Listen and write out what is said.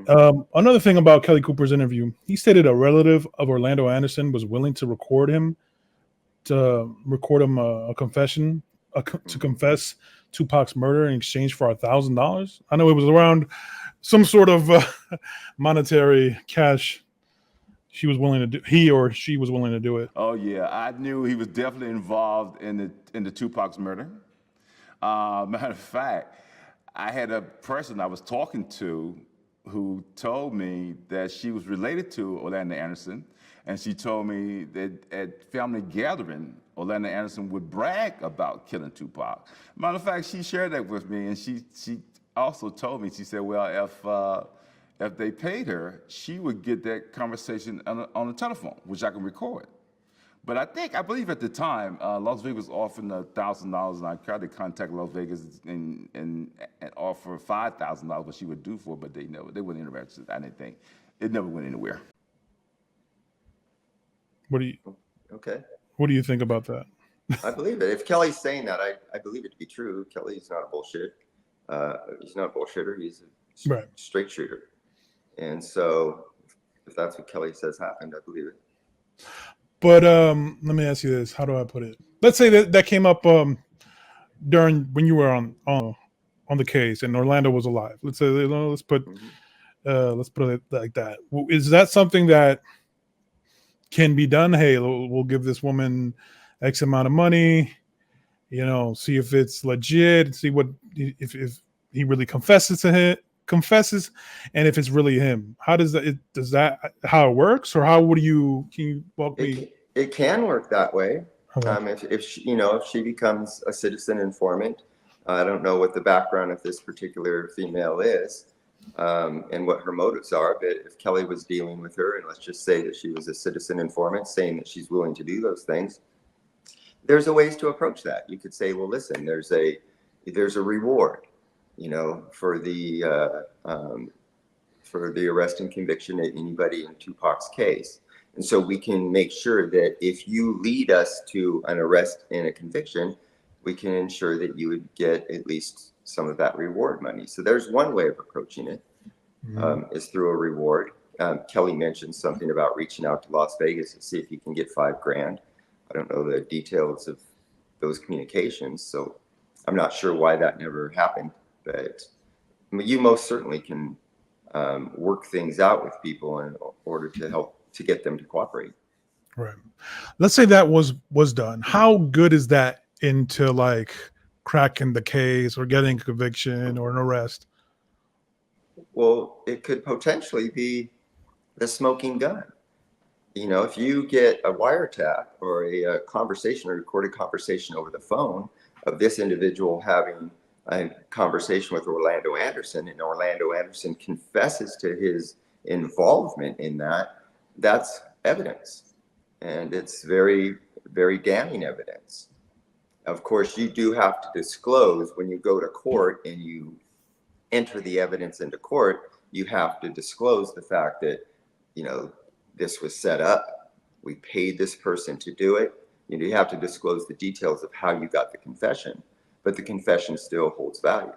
Another thing about Kelly Cooper's interview, he stated a relative of Orlando Anderson was willing to record him a confession to confess Tupac's murder in exchange for $1,000. I know it was around some sort of monetary cash. She was willing to do. He or she was willing to do it. Oh yeah, I knew he was definitely involved in the Tupac's murder. Matter of fact, I had a person I was talking to who told me that she was related to Orlando Anderson, and she told me that at family gathering, Orlando Anderson would brag about killing Tupac. Matter of fact, she shared that with me, and she also told me, she said, well, if they paid her, she would get that conversation on the telephone, which I can record. But I believe at the time, Las Vegas was offering $1,000, and I tried to contact Las Vegas and offer $5,000 what she would do for it, but they weren't interested. I didn't think. It never went anywhere. What do you think about that? I believe it. If Kelly's saying that, I believe it to be true. Kelly's not a bullshit. He's not a bullshitter. He's a straight shooter. And so if that's what Kelly says happened, I believe it. But let me ask you this. How do I put it? Let's say that came up during when you were on the case and Orlando was alive. Let's say, let's put it like that. Is that something that can be done? Hey, we'll give this woman X amount of money, see if it's legit, see what if he really confesses, and if it's really him. How does that how it works, or can you walk me? It can work that way. If she becomes a citizen informant, I don't know what the background of this particular female is, and what her motives are, but if Kelly was dealing with her, and let's just say that she was a citizen informant saying that she's willing to do those things, there's a ways to approach that. You could say, well, listen, there's a reward, for the arrest and conviction of anybody in Tupac's case. And so we can make sure that if you lead us to an arrest and a conviction, we can ensure that you would get at least some of that reward money. So there's one way of approaching it, is through a reward. Kelly mentioned something about reaching out to Las Vegas to see if he can get $5,000. I don't know the details of those communications, so I'm not sure why that never happened. But you most certainly can work things out with people in order to help to get them to cooperate. Right. Let's say that was done. How good is that into like cracking the case or getting a conviction or an arrest? Well, it could potentially be the smoking gun. If you get a wiretap or a conversation, a recorded conversation over the phone of this individual having a conversation with Orlando Anderson, and Orlando Anderson confesses to his involvement in that, that's evidence. And it's very, very damning evidence. Of course, you do have to disclose when you go to court and you enter the evidence into court, you have to disclose the fact that, this was set up. We paid this person to do it. You have to disclose the details of how you got the confession, but the confession still holds value.